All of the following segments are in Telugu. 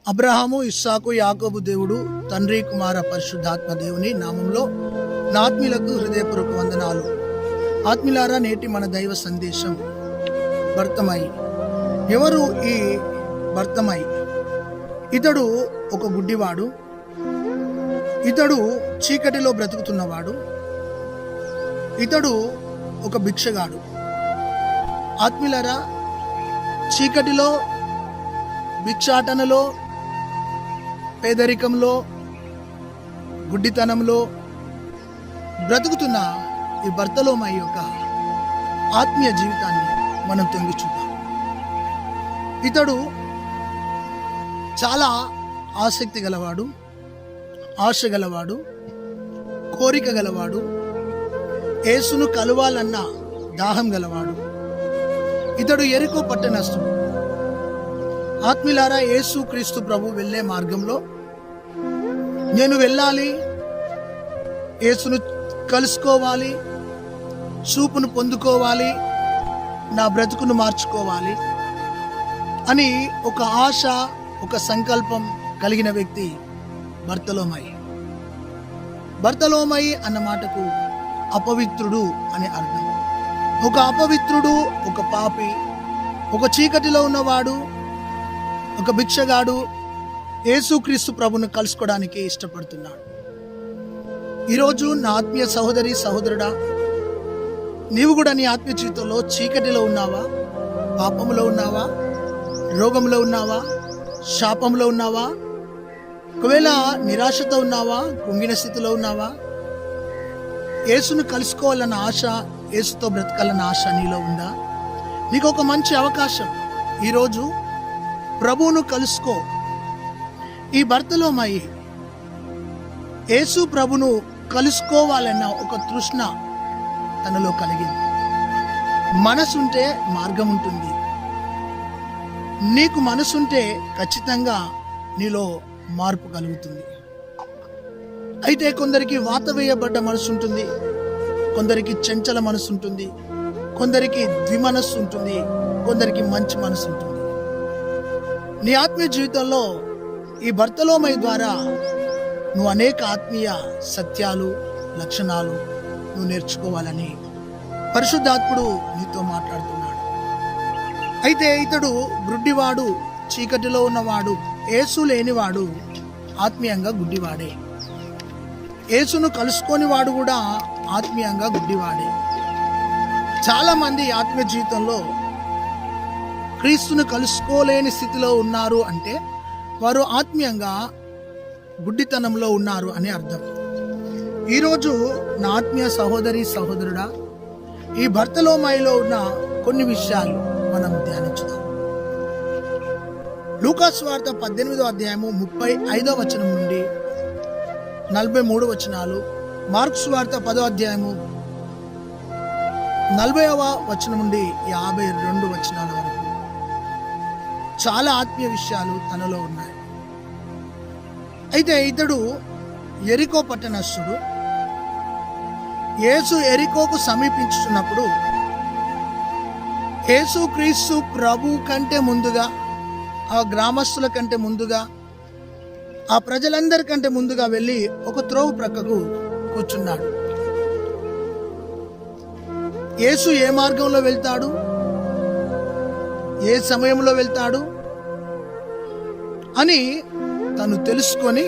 అబ్రహాము, ఇస్సాకు, యాకోబు దేవుడు, తండ్రి, కుమార, పరిశుద్ధాత్మ దేవుని నామంలో నా ఆత్మీయులకు హృదయపూర్వక వందనాలు. ఆత్మీయులారా, నేటి మన దైవ సందేశం భర్తమై. ఎవరు ఈ భర్తమై? ఇతడు ఒక గుడ్డివాడు, ఇతడు చీకటిలో బ్రతుకుతున్నవాడు, ఇతడు ఒక భిక్షగాడు. ఆత్మీయులారా, చీకటిలో, భిక్షాటనలో, పేదరికంలో, గుడ్డితనంలో బ్రతుకుతున్న ఈ బర్తలోమై యొక్క ఆత్మీయ జీవితాన్ని మనం తొంగి చూద్దాం. ఇతడు చాలా ఆసక్తి గలవాడు, ఆశ గలవాడు, కోరిక గలవాడు, యేసును కలవాలన్న దాహం గలవాడు. ఇతడు యెరికో పట్టణస్థుడు. ఆత్మీయులారా, యేసు క్రీస్తు ప్రభు వెళ్ళే మార్గంలో నేను వెళ్ళాలి, యేసును కలుసుకోవాలి, చూపును పొందుకోవాలి, నా బ్రతుకును మార్చుకోవాలి అని ఒక ఆశ, ఒక సంకల్పం కలిగిన వ్యక్తి బర్తలోమై. బర్తలోమై అన్న మాటకు అపవిత్రుడు అని అర్థం. ఒక అపవిత్రుడు, ఒక పాపి, ఒక చీకటిలో ఉన్నవాడు, ఒక భిక్షగాడు యేసుక్రీస్తు ప్రభును కలుసుకోవడానికి ఇష్టపడుతున్నాడు. ఈరోజు నా ఆత్మీయ సహోదరి, సహోదరుడా, నీవు కూడా నీ ఆత్మీయ జీవితంలో చీకటిలో ఉన్నావా? పాపంలో ఉన్నావా? రోగంలో ఉన్నావా? శాపంలో ఉన్నావా? ఒకవేళ నిరాశతో ఉన్నావా? కృంగిన స్థితిలో ఉన్నావా? యేసును కలుసుకోవాలన్న ఆశ, యేసుతో బ్రతకాలన్న ఆశ నీలో ఉందా? నీకు ఒక మంచి అవకాశం. ఈరోజు ప్రభువును కలుసుకో. ఈ బర్తలోమై యేసు ప్రభును కలుసుకోవాలన్న ఒక తృష్ణ తనలో కలిగింది. మనసుంటే మార్గం ఉంటుంది. నీకు మనసుంటే ఖచ్చితంగా నీలో మార్పు కలుగుతుంది. అయితే కొందరికి వాత వేయబడ్డ మనసు ఉంటుంది, కొందరికి చంచల మనసు ఉంటుంది, కొందరికి ద్విమనస్సు ఉంటుంది, కొందరికి మంచి మనసు ఉంటుంది. నీ ఆత్మీయ జీవితంలో ఈ బర్తలోమై ద్వారా నువ్వు అనేక ఆత్మీయ సత్యాలు, లక్షణాలు నువ్వు నేర్చుకోవాలని పరిశుద్ధాత్ముడు నీతో మాట్లాడుతున్నాడు. అయితే ఇతడు గుడ్డివాడు, చీకటిలో ఉన్నవాడు, యేసు లేనివాడు, ఆత్మీయంగా గుడ్డివాడే. యేసును కలుసుకొని వాడు కూడా ఆత్మీయంగా గుడ్డివాడే. చాలా మంది ఆత్మీయ జీవితంలో క్రీస్తును కలుసుకోలేని స్థితిలో ఉన్నారు అంటే వారు ఆత్మీయంగా గుడ్డితనంలో ఉన్నారు అని అర్థం. ఈరోజు నా ఆత్మీయ సహోదరి, సహోదరుడా, ఈ బర్తలోమైలో ఉన్న కొన్ని విషయాలు మనం ధ్యానించుదాం. లూకాసు వార్త 18వ అధ్యాయము 35వ వచనం నుండి 43 వచనాలు, మార్క్సు వార్త 10వ అధ్యాయము 40వ వచనం నుండి 52 వచనాల వరకు చాలా ఆత్మీయ విషయాలు తనలో ఉన్నాయి. అయితే ఇతడు యెరికో పట్టణస్థుడు. యేసు యెరికోకు సమీపించుతున్నప్పుడు యేసు క్రీస్తు ప్రభు కంటే ముందుగా, ఆ గ్రామస్తుల కంటే ముందుగా, ఆ ప్రజలందరికంటే ముందుగా వెళ్ళి ఒక త్రోవ ప్రక్కకు కూర్చున్నాడు. యేసు ఏ మార్గంలో వెళ్తాడు, ఏ సమయంలో వెళ్తాడు అని తను తెలుసుకొని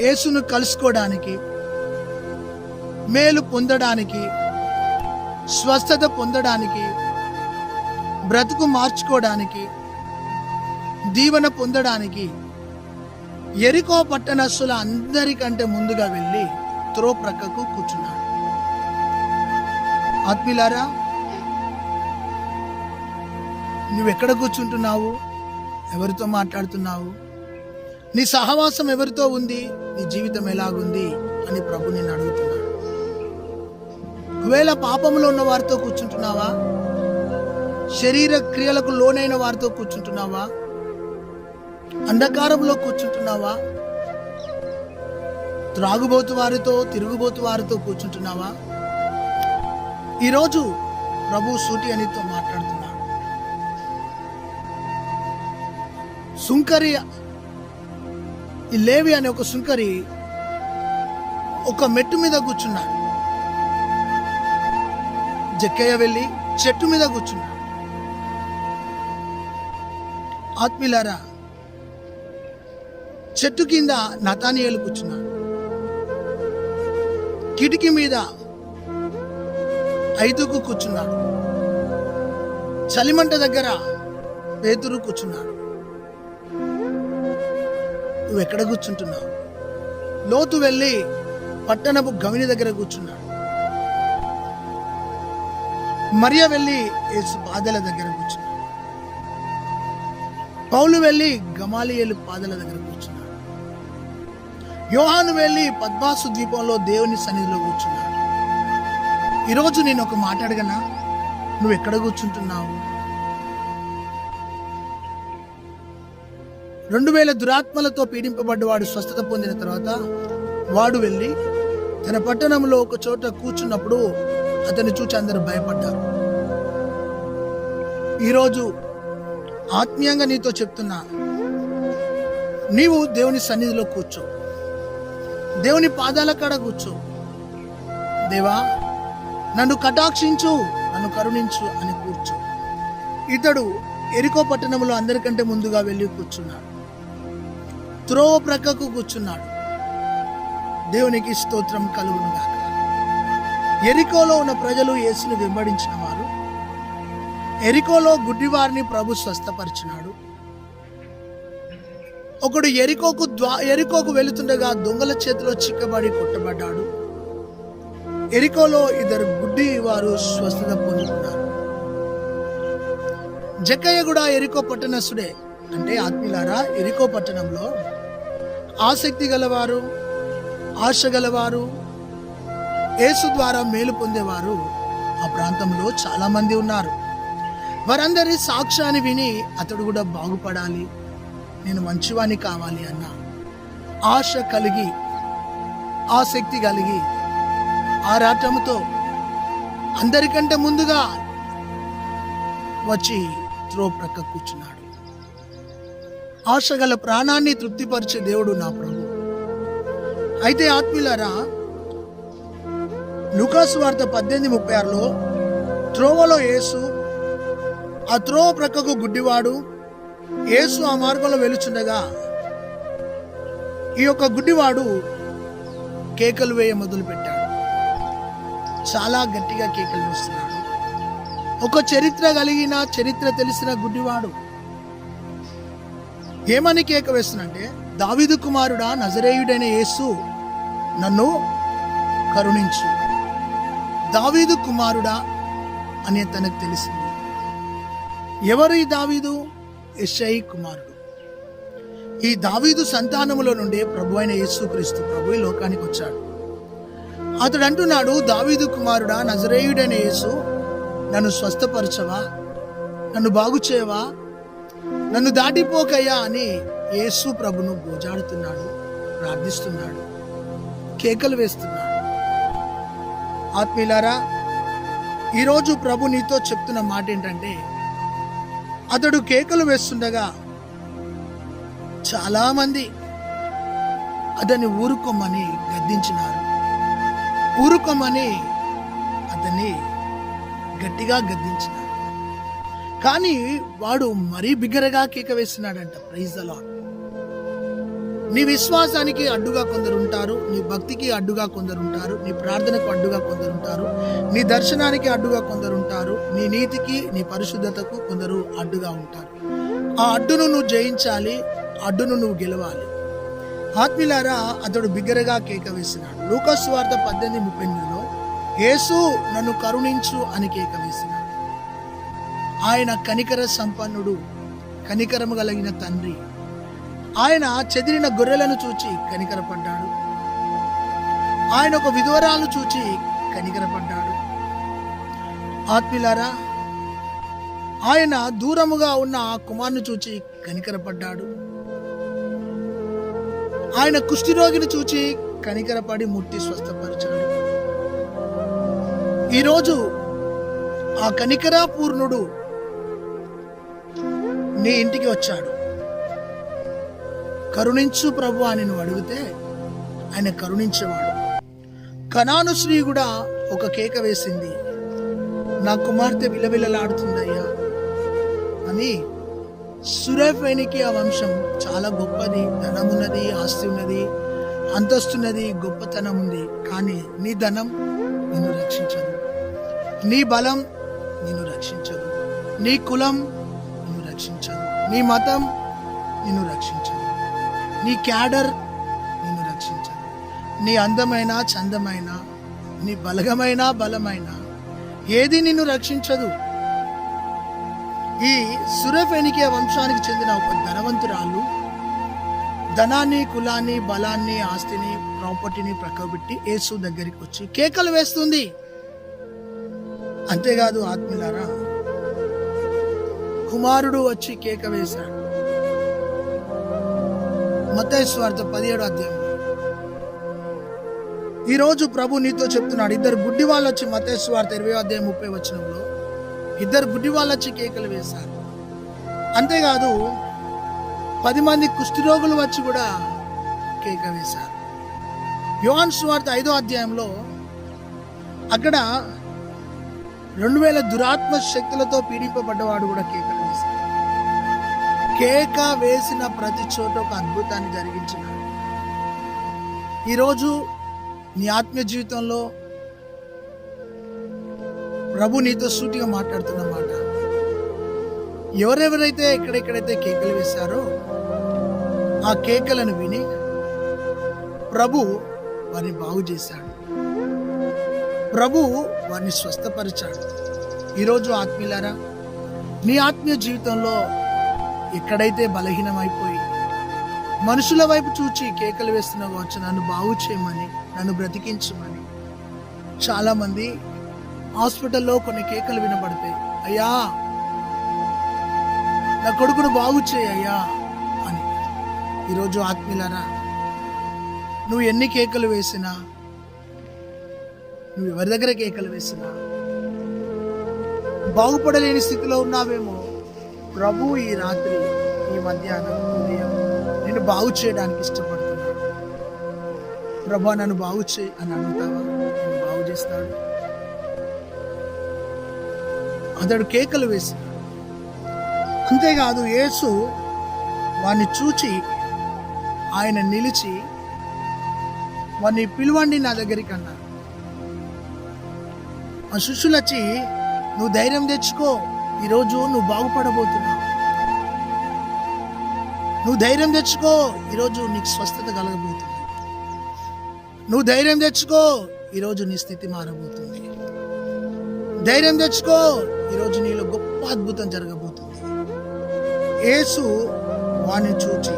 యేసును కలుసుకోవడానికి, మేలు పొందడానికి, స్వస్థత పొందడానికి, బ్రతుకు మార్చుకోవడానికి, దీవెన పొందడానికి యెరికో పట్టణస్థుల అందరికంటే ముందుగా వెళ్ళి త్రో ప్రక్కకు కూర్చున్నాడు. ఆత్మీయులారా, నువ్వెక్కడ కూర్చుంటున్నావు? ఎవరితో మాట్లాడుతున్నావు? నీ సహవాసం ఎవరితో ఉంది? నీ జీవితం ఎలాగుంది అని ప్రభు నిన్ను అడుగుతున్నాడు. ఒకవేళ పాపంలో ఉన్న వారితో కూర్చుంటున్నావా? శరీర క్రియలకు లోనైన వారితో కూర్చుంటున్నావా? అంధకారంలో కూర్చుంటున్నావా? త్రాగుబోతు వారితో, తిరుగుబోతు వారితో కూర్చుంటున్నావా? ఈరోజు ప్రభు సూటి అనితో మాట్లాడుతున్నాడు. సుంకరి ఈ లేవి అనే ఒక సుంకరి ఒక మెట్టు మీద కూర్చున్నాడు. జక్కయ్య వెళ్ళి చెట్టు మీద కూర్చున్నాడు. ఆత్మీయులారా, చెట్టు కింద నతానియేలు కూర్చున్నాడు. కిటికీ మీద ఐదుకు కూర్చున్నాడు. చలిమంట దగ్గర పేతురు కూర్చున్నాడు. నువ్వు ఎక్కడ కూర్చుంటున్నావు? లోతు వెళ్ళి పట్టణపు గవిని దగ్గర కూర్చున్నాడు. మరియ వెళ్ళి యేసు పాదాల దగ్గర కూర్చున్నాడు. పౌలు వెళ్ళి గమాలియేలు పాదాల దగ్గర కూర్చున్నాడు. యోహాను వెళ్ళి పద్మాసు ద్వీపంలో దేవుని సన్నిధిలో కూర్చున్నాడు. ఈరోజు నేను ఒక మాట అడగనా? నువ్వు ఎక్కడ కూర్చుంటున్నావు? 2000 దురాత్మలతో పీడింపబడ్డవాడు స్వస్థత పొందిన తర్వాత వాడు వెళ్ళి తన పట్టణంలో ఒక చోట కూర్చున్నప్పుడు అతన్ని చూచి అందరూ భయపడ్డారు. ఈరోజు ఆత్మీయంగా నీతో చెప్తున్నా, నీవు దేవుని సన్నిధిలో కూర్చో, దేవుని పాదాల కాడ కూర్చో. దేవా, నన్ను కటాక్షించు, నన్ను కరుణించు అని కూర్చో. ఇతడు ఎరికో పట్టణంలో అందరికంటే ముందుగా వెళ్ళి కూర్చున్నాడు. త్రోవ ప్రక్కకు కూర్చున్నాడు. దేవునికి స్తోత్రం కలుగును గాక. ఎరికోలో ఉన్న ప్రజలు యేసును వెంబడించిన వారు. ఎరికోలో గుడ్డివారిని ప్రభు స్వస్థపరిచినాడు. ఒకడు ఎరికోకు వెళుతుండగా దొంగల చేతిలో చిక్కబడి కొట్టబడ్డాడు. ఎరికోలో 2 గుడ్డి వారు స్వస్థత పొందుతున్నారు. జక్కయ్య కూడా ఎరికో పట్టణస్థుడే. అంటే ఆత్మీయులారా, ఎరికో పట్టణంలో ఆసక్తి గలవారు, ఆశ గలవారు, యేసు ద్వారా మేలు పొందేవారు ఆ ప్రాంతంలో చాలా మంది ఉన్నారు. వారందరి సాక్ష్యాన్ని విని అతడు కూడా బాగుపడాలి, నేను మంచివాణ్ణి కావాలి అన్న ఆశ కలిగి, ఆసక్తి కలిగి, ఆరాటంతో అందరికంటే ముందుగా వచ్చి త్రో ప్రక్క కూర్చున్నాడు. ఆశగల ప్రాణాన్ని తృప్తిపరిచే దేవుడు నా ప్రభు. అయితే ఆత్మీయులారా, లూకాసు వార్త 18:36లో త్రోవలో యేసు, ఆ త్రోవ ప్రక్కకు గుడ్డివాడు, యేసు ఆ మార్గంలో వెలుచుండగా ఈ యొక్క గుడ్డివాడు కేకలు వేయ మొదలు పెట్టాడు. చాలా గట్టిగా కేకలు వేస్తున్నాడు. ఒక చరిత్ర కలిగిన, చరిత్ర తెలిసిన గుడ్డివాడు ఏమని కేక వేస్తున్నంటే, దావీదు కుమారుడా, నజరేయుడైన యేసు, నన్ను కరుణించు. దావీదు కుమారుడా అని తనకు తెలిసింది. ఎవరు ఈ దావీదు? యెషై కుమారుడు. ఈ దావీదు సంతానములో నుండి ప్రభు అయిన యేసుక్రీస్తు ప్రభు ఈ లోకానికి వచ్చాడు. అతడు అంటున్నాడు, దావీదు కుమారుడా, నజరేయుడైన యేసు, నన్ను స్వస్థపరచవా, నన్ను బాగు చేయవా, నన్ను దాటిపోకయ్యా అని యేసు ప్రభును గోజాడుతున్నాడు, ప్రార్థిస్తున్నాడు, కేకలు వేస్తున్నాడు. ఆత్మీయులారా, ఈరోజు ప్రభు నీతో చెప్తున్న మాట ఏంటంటే, అతడు కేకలు వేస్తుండగా చాలా మంది అతన్ని ఊరుకోమని గద్దించినారు. ఊరుకోమని అతన్ని గట్టిగా గద్దించినారు. కానీ వాడు మరీ బిగ్గరగా కేక వేస్తున్నాడంట. Praise the lord. నీ విశ్వాసానికి అడ్డుగా కొందరు ఉంటారు, నీ భక్తికి అడ్డుగా కొందరు ఉంటారు, నీ ప్రార్థనకు అడ్డుగా కొందరు ఉంటారు, నీ దర్శనానికి అడ్డుగా కొందరు ఉంటారు, నీ నీతికి, నీ పరిశుద్ధతకు కొందరు అడ్డుగా ఉంటారు. ఆ అడ్డును నువ్వు జయించాలి, అడ్డును నువ్వు గెలవాలి. ఆత్మీయులారా, అతడు బిగ్గరగా కేక వేసినాడు. లూకాసు వార్త 18:38లో యేసు, నన్ను కరుణించు అని కేక వేసినాడు. ఆయన కనికర సంపన్నుడు, కనికరము కలిగిన తండ్రి. ఆయన చెదిరిన గొర్రెలను చూచి కనికరపడ్డాడు. ఆయన ఒక విధవరాలు చూచి కనికరపడ్డాడు. ఆత్మీయులారా, ఆయన దూరముగా ఉన్న ఆ కుమారుని చూచి కనికరపడ్డాడు. ఆయన కుష్ఠిరోగిని చూచి కనికరపడి ముట్టి స్వస్థపరిచాడు. ఈరోజు ఆ కనికరాపూర్ణుడు నీ ఇంటికి వచ్చాడు. కరుణించు ప్రభు అని నువ్వు అడిగితే ఆయన కరుణించేవాడు. కనాను స్త్రీ కూడా ఒక కేక వేసింది, నా కుమార్తె విలవిలలాడుతుందయ్యా అని. సురేఫేనికి ఆ వంశం చాలా గొప్పది, ధనమున్నది, ఆస్తి ఉన్నది, అంతస్తున్నది, గొప్పతనం ఉంది. కానీ నీ ధనం నిన్ను రక్షించదు, నీ బలం నిన్ను రక్షించదు, నీ కులం నిన్ను రక్షించదు, నీ మతం నిన్ను రక్షించదు, నీ క్యాడర్ నిన్ను రక్షించదు, నీ అందమైన చందమైన, నీ బలగమైన బలమైన ఏది నిన్ను రక్షించదు. ఈ సురేఫేనికే వంశానికి చెందిన ఒక ధనవంతురాలు ధనాన్ని, కులాన్ని, బలాన్ని, ఆస్తిని, ప్రాపర్టీని ప్రక్కబెట్టి యేసు దగ్గరికి వచ్చి కేకలు వేస్తుంది. అంతేకాదు ఆత్మీయులారా, కుమారుడు వచ్చి కేక వేశాడు. మత్తయి సువార్త 17వ అధ్యాయం. ఈరోజు ప్రభు నీతో చెప్తున్నాడు, ఇద్దరు గుడ్డి వాళ్ళు వచ్చి, మత్తయి సువార్త 20వ అధ్యాయం 30వ వచనంలో ఇద్దరు గుడ్డి వాళ్ళు వచ్చి కేకలు వేశారు. అంతేకాదు 10 మంది కుష్ఠరోగులు వచ్చి కూడా కేక వేశారు. యోహాను సువార్త 5వ అధ్యాయంలో అక్కడ 2000 దురాత్మ శక్తులతో పీడింపబడ్డవాడు కూడా కేకలు వేశాడు. కేక వేసిన ప్రతి చోట ఒక అద్భుతాన్ని జరిగించినాడు. ఈరోజు నీ ఆత్మీయ జీవితంలో ప్రభు నీతో సూటిగా మాట్లాడుతున్న మాట, ఎవరెవరైతే ఎక్కడెక్కడైతే కేకలు వేశారో ఆ కేకలను విని ప్రభు వారిని బాగు చేశాడు, ప్రభు వారిని స్వస్థపరిచాడు. ఈరోజు ఆత్మీయులారా, నీ ఆత్మీయ జీవితంలో ఎక్కడైతే బలహీనమైపోయి మనుషుల వైపు చూచి కేకలు వేస్తున్నావు కావచ్చు, నన్ను బాగు చేయమని, నన్ను బ్రతికించమని. చాలామంది హాస్పిటల్లో కొన్ని కేకలు వినబడతాయి, అయ్యా నా కొడుకును బాగు చేయయ్యా అని. ఈరోజు ఆత్మీయులారా, నువ్వు ఎన్ని కేకలు వేసినా, నువ్వు ఎవరి దగ్గర కేకలు వేసినా బాగుపడలేని స్థితిలో ఉన్నావేమో, ప్రభు ఈ రాత్రి, ఈ మధ్యాహ్నం, ఉదయం నేను బాగు చేయడానికి ఇష్టపడుతున్నాడు. ప్రభు నన్ను బాగు చేయి అని అడుగుతావా, నేను బాగు చేస్తాడు. అతడు కేకలు వేశాడు. అంతేకాదు యేసు వాడిని చూచి ఆయన నిలిచి, వాడిని పిలువండి నా దగ్గరికి అన్నాడు. ఆ శిష్యులు వచ్చి, నువ్వు ధైర్యం తెచ్చుకో, ఈరోజు నువ్వు బాగుపడబోతున్నావు, నువ్వు ధైర్యం తెచ్చుకో, ఈరోజు నీకు స్వస్థత కలగబోతుంది, నువ్వు ధైర్యం తెచ్చుకో, ఈరోజు నీ స్థితి మారబోతుంది, ధైర్యం తెచ్చుకో, ఈరోజు నీలో గొప్ప అద్భుతం జరగబోతుంది. యేసు వాణ్ణి చూచి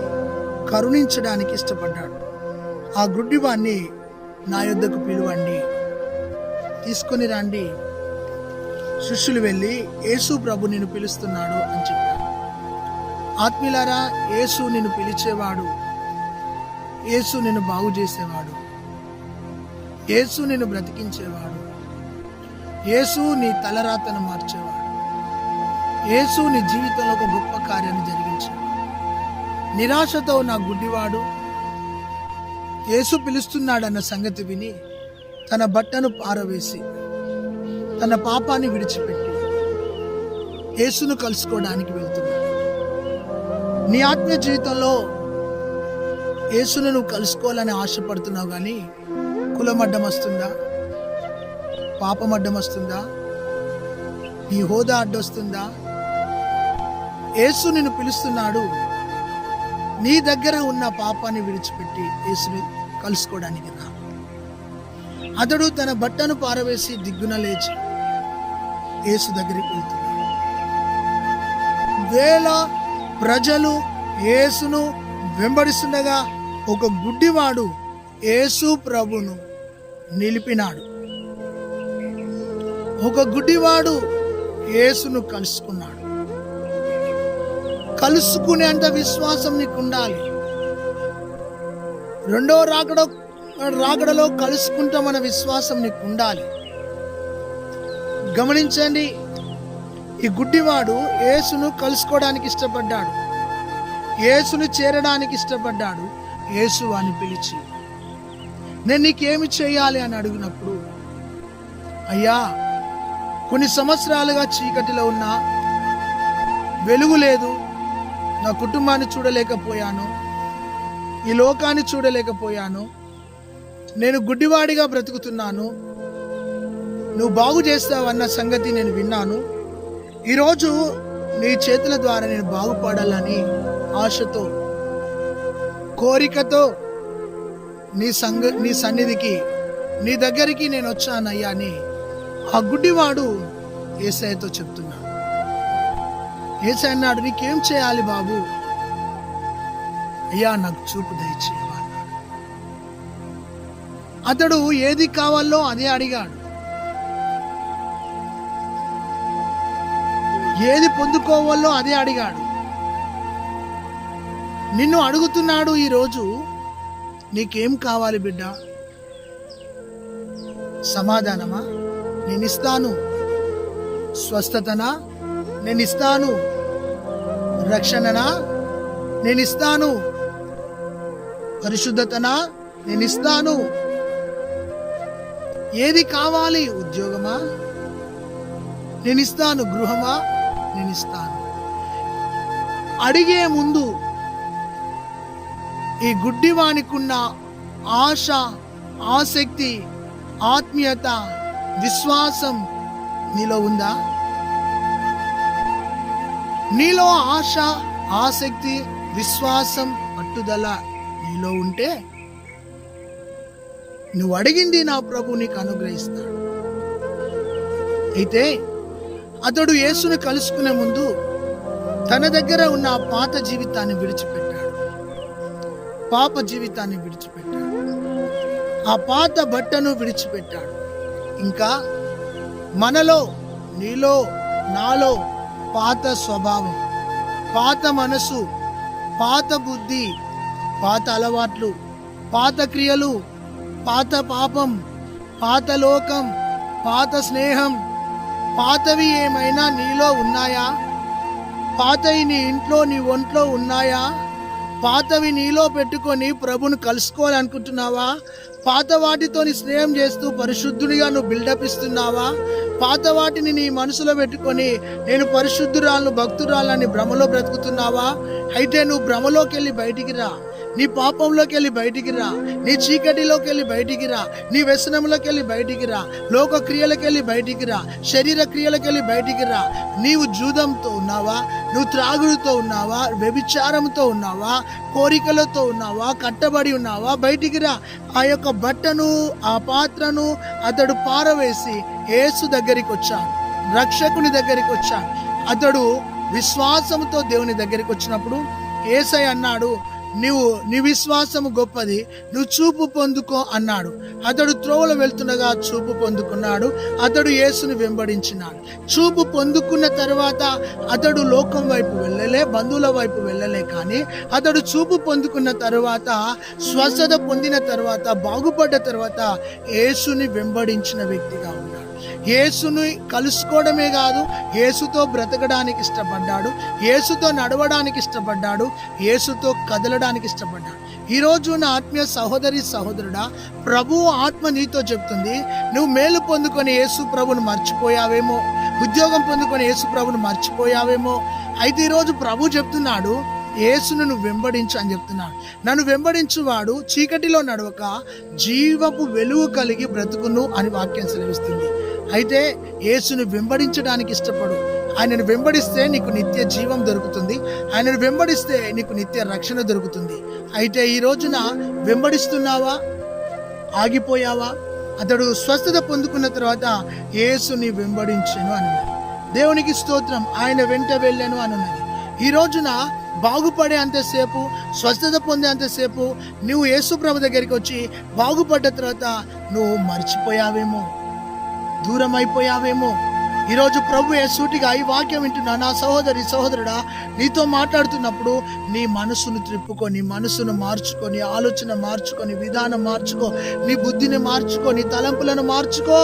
కరుణించడానికి ఇష్టపడ్డాడు. ఆ గుడ్డివాణ్ణి నా యొద్దకు పిలువండి, తీసుకొని రండి. శిష్యులు వెళ్ళి, యేసు ప్రభు నిన్ను పిలుస్తున్నాడు అని చెప్పారు. ఆత్మీయులారా, యేసు నిన్ను పిలిచేవాడు, యేసు నిన్ను బాగు చేసేవాడు, యేసు నిన్ను బ్రతికించేవాడు, యేసు నీ తలరాతను మార్చేవాడు, యేసు నీ జీవితంలో ఒక గొప్ప కార్యాన్ని జరిగించేవాడు. నిరాశతో నా గుడ్డివాడు యేసు పిలుస్తున్నాడన్న సంగతి విని తన బట్టను పారవేసి తన పాపాన్ని విడిచిపెట్టి యేసును కలుసుకోవడానికి వెళ్తున్నాడు. నీ ఆత్మీయ జీవితంలో యేసును నువ్వు కలుసుకోవాలని ఆశపడుతున్నావు, కానీ కులం అడ్డం వస్తుందా, పాపం అడ్డం వస్తుందా, నీ హోదా అడ్డొస్తుందా? యేసు నిన్ను పిలుస్తున్నాడు. నీ దగ్గర ఉన్న పాపాన్ని విడిచిపెట్టి యేసుని కలుసుకోవడానికి రా. అతడు తన బట్టను పారవేసి దిగ్గున లేచి యేసు దగ్గరికి వెళ్తున్నాడు. వేల ప్రజలు యేసును వెంబడిస్తుండగా ఒక గుడ్డివాడు యేసు ప్రభును నిలిపినాడు. ఒక గుడ్డివాడు యేసును కలుసుకున్నాడు. కలుసుకునేంత విశ్వాసం నీకు ఉండాలి. రెండో రాకడలో కలుసుకుంటామన్న విశ్వాసం నీకు ఉండాలి. గమనించండి, ఈ గుడ్డివాడు యేసును కలుసుకోవడానికి ఇష్టపడ్డాడు. యేసును చేరడానికి ఇష్టపడ్డాడు. యేసు వాని పిలిచి, నేను నీకేమి చేయాలి అని అడిగినప్పుడు, అయ్యా, కొన్ని సంవత్సరాలుగా చీకటిలో ఉన్నా, వెలుగు లేదు, నా కుటుంబాన్ని చూడలేకపోయాను, ఈ లోకాన్ని చూడలేకపోయాను, నేను గుడ్డివాడిగా బ్రతుకుతున్నాను, నువ్వు బాగు చేస్తావన్న సంగతి నేను విన్నాను. ఈరోజు నీ చేతుల ద్వారా నేను బాగుపడాలని ఆశతో, కోరికతో నీ సన్నిధికి, నీ దగ్గరికి నేను వచ్చానయ్యా అని ఆ గుడ్డివాడు యేసయ్యతో చెప్తున్నాడు. యేసయ్య అన్నాడు, నీకేం చేయాలి బాబు? అయ్యా, నాకు చూపు దయచేయవా అన్నాడు. అతడు ఏది కావాలో అదే అడిగాడు, ఏది పొందుకోవాలో అదే అడిగాడు. నిన్ను అడుగుతున్నాడు ఈరోజు, నీకేం కావాలి బిడ్డ? సమాధానమా? నేనిస్తాను. స్వస్థతనా? నేనిస్తాను. రక్షణనా? నేనిస్తాను. పరిశుద్ధతనా? నేనిస్తాను. ఏది కావాలి? ఉద్యోగమా? నేనిస్తాను. గృహమా? నేనిస్తాను. అడిగే ముందు ఈ గుడ్డివానికున్న ఆశ, ఆసక్తి, ఆత్మీయత, విశ్వాసం నీలో ఉందా? నీలో ఆశ, ఆసక్తి, విశ్వాసం, పట్టుదల నీలో ఉంటే నువ్వు అడిగింది నా ప్రభు నీకు అనుగ్రహిస్తాడు. అయితే అతడు యేసును కలుసుకునే ముందు తన దగ్గర ఉన్న ఆ పాత జీవితాన్ని విడిచిపెట్టాడు, పాప జీవితాన్ని విడిచిపెట్టాడు, ఆ పాత బట్టను విడిచిపెట్టాడు. ఇంకా మనలో, నీలో, నాలో పాత స్వభావం, పాత మనసు, పాత బుద్ధి, పాత అలవాట్లు, పాత క్రియలు, పాత పాపం, పాత లోకం, పాత స్నేహం, పాతవి ఏమైనా నీలో ఉన్నాయా? పాతవి నీ ఇంట్లో, నీ ఒంట్లో ఉన్నాయా? పాతవి నీలో పెట్టుకొని ప్రభుని కలుసుకోవాలనుకుంటున్నావా? పాత వాటితోని స్నేహం చేస్తూ పరిశుద్ధునిగా నువ్వు బిల్డప్ ఇస్తున్నావా? పాత వాటిని నీ మనసులో పెట్టుకొని నేను పరిశుద్ధురాలను, భక్తురాలని భ్రమలో బ్రతుకుతున్నావా? అయితే నువ్వు భ్రమలోకి వెళ్ళి బయటికి రా, నీ పాపంలోకి వెళ్ళి బయటికి రా, నీ చీకటిలోకి వెళ్ళి బయటికి రా, నీ వ్యసనంలోకి వెళ్ళి బయటికి రా, లోక క్రియలకు వెళ్ళి బయటికి రా, శరీర క్రియలకు వెళ్ళి బయటికి రా. నీవు జూదంతో ఉన్నావా? నువ్వు త్రాగుడుతో ఉన్నావా? వ్యభిచారంతో ఉన్నావా? కోరికలతో ఉన్నావా? కట్టబడి ఉన్నావా? బయటికి రా. ఆ యొక్క బట్టను, ఆ పాత్రను అతడు పారవేసి యేసు దగ్గరికి వచ్చాడు, రక్షకుని దగ్గరికి వచ్చాడు. అతడు విశ్వాసంతో దేవుని దగ్గరికి వచ్చినప్పుడు యేసయ్య అన్నాడు, నీ విశ్వాసము గొప్పది, నువ్వు చూపు పొందుకో అన్నాడు. అతడు త్రోవలో వెళ్తుండగా చూపు పొందుకున్నాడు. అతడు యేసుని వెంబడించినాడు. చూపు పొందుకున్న తర్వాత అతడు లోకం వైపు వెళ్ళలే, బంధువుల వైపు వెళ్ళలే. కానీ అతడు చూపు పొందుకున్న తర్వాత, స్వస్థత పొందిన తర్వాత, బాగుపడ్డ తర్వాత యేసుని వెంబడించిన వ్యక్తిగా ఉన్నాడు. యేసుని కలుసుకోవడమే కాదు, యేసుతో బ్రతకడానికి ఇష్టపడ్డాడు, యేసుతో నడవడానికి ఇష్టపడ్డాడు, యేసుతో కదలడానికి ఇష్టపడ్డాడు. ఈరోజు నా ఆత్మీయ సహోదరి, సహోదరుడా, ప్రభు ఆత్మ నీతో చెప్తుంది, నువ్వు మేలు పొందుకొని యేసు ప్రభుని మర్చిపోయావేమో, ఉద్యోగం పొందుకొని యేసు ప్రభుని మర్చిపోయావేమో. అయితే ఈరోజు ప్రభు చెప్తున్నాడు, యేసును నువ్వు వెంబడించు అని చెప్తున్నాడు. నన్ను వెంబడించువాడు చీకటిలో నడవక జీవపు వెలుగు కలిగి బ్రతుకును అని వాక్యం సెలవిస్తుంది. అయితే యేసును వెంబడించడానికి ఇష్టపడు. ఆయనను వెంబడిస్తే నీకు నిత్య జీవం దొరుకుతుంది, ఆయనను వెంబడిస్తే నీకు నిత్య రక్షణ దొరుకుతుంది. అయితే ఈ రోజున వెంబడిస్తున్నావా? ఆగిపోయావా? అతడు స్వస్థత పొందుకున్న తర్వాత యేసుని వెంబడించెను అని దేవునికి స్తోత్రం. ఆయన వెంట వెళ్ళాను అని ఉన్నది. ఈ రోజున బాగుపడే అంతసేపు, స్వస్థత పొందే అంతసేపు నువ్వు యేసు ప్రభు దగ్గరికి వచ్చి బాగుపడ్డ తర్వాత నువ్వు మర్చిపోయావేమో, దూరం అయిపోయావేమో. ఈరోజు ప్రభు సూటిగా ఈ వాక్యం వింటున్నా నా సహోదరి, సహోదరుడా, నీతో మాట్లాడుతున్నప్పుడు నీ మనసును త్రిప్పుకో, నీ మనసును మార్చుకో, నీ ఆలోచన మార్చుకో, నీ విధానం మార్చుకో, నీ బుద్ధిని మార్చుకో, నీ తలంపులను మార్చుకో.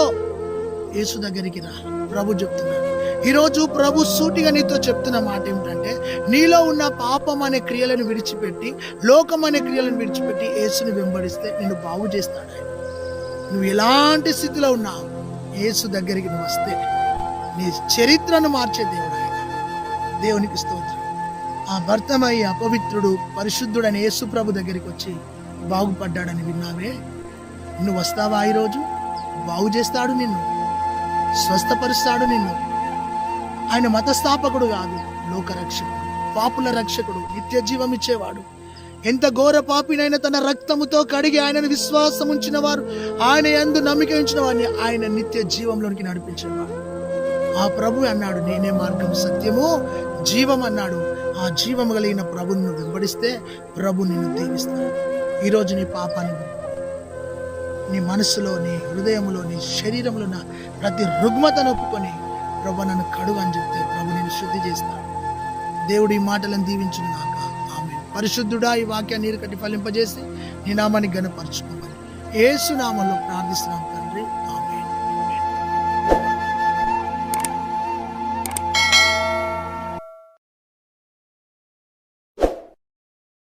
యేసు దగ్గరికి రా. ప్రభు చెప్తున్నాడు, ఈరోజు ప్రభు సూటిగా నీతో చెప్తున్న మాట ఏమిటంటే, నీలో ఉన్న పాపం అనే క్రియలను విడిచిపెట్టి, లోకం అనే క్రియలను విడిచిపెట్టి యేసుని వెంబడిస్తే నిన్ను బాగు చేస్తాడు ఆయన. నువ్వు ఎలాంటి స్థితిలో ఉన్నావు, యేసు దగ్గరికి నువ్వు వస్తే నీ చరిత్రను మార్చే దేవుడు ఆయన. దేవునికి స్తోత్రం. ఆ భర్తమయ్యి అపవిత్రుడు పరిశుద్ధుడని యేసు ప్రభు దగ్గరికి వచ్చి బాగుపడ్డాడని విన్నావే, నువ్వు వస్తావా? ఈరోజు బాగు చేస్తాడు నిన్ను, స్వస్థపరుస్తాడు నిన్ను. ఆయన మతస్థాపకుడు కాదు, లోకరక్షకుడు, పాపుల రక్షకుడు, నిత్య జీవం ఇచ్చేవాడు. ఎంత ఘోర పాపినైనా తన రక్తముతో కడిగి ఆయనను విశ్వాసం ఉంచిన వారు, ఆయన యందు నమ్మిక ఉంచిన వారిని ఆయన నిత్య జీవంలోనికి నడిపించేవాడు. ఆ ప్రభు అన్నాడు, నేనే మార్గం సత్యము జీవం అన్నాడు. ఆ జీవము కలిగిన ప్రభుని నువ్వు వెంబడిస్తే ప్రభు నిన్ను దీవిస్తాడు. ఈరోజు నీ పాపాన్ని, నీ మనసులో, నీ హృదయంలో, నీ శరీరంలో ఉన్న ప్రతి రుగ్మతను ఒప్పుకొని ప్రభు నన్ను కడుగు అని చెప్తే ప్రభు నిన్ను శుద్ధి చేస్తాడు. దేవుడు ఈ మాటలను దీవించును గాక. ఆమేన్. పరిశుద్ధుడా, ఈ వాక్యాన్ని నీరు కట్టి ఫలింపజేసి నీ నామాన్ని ఘనపరచుకోమని యేసు నామములో ప్రార్థిస్తున్నాం.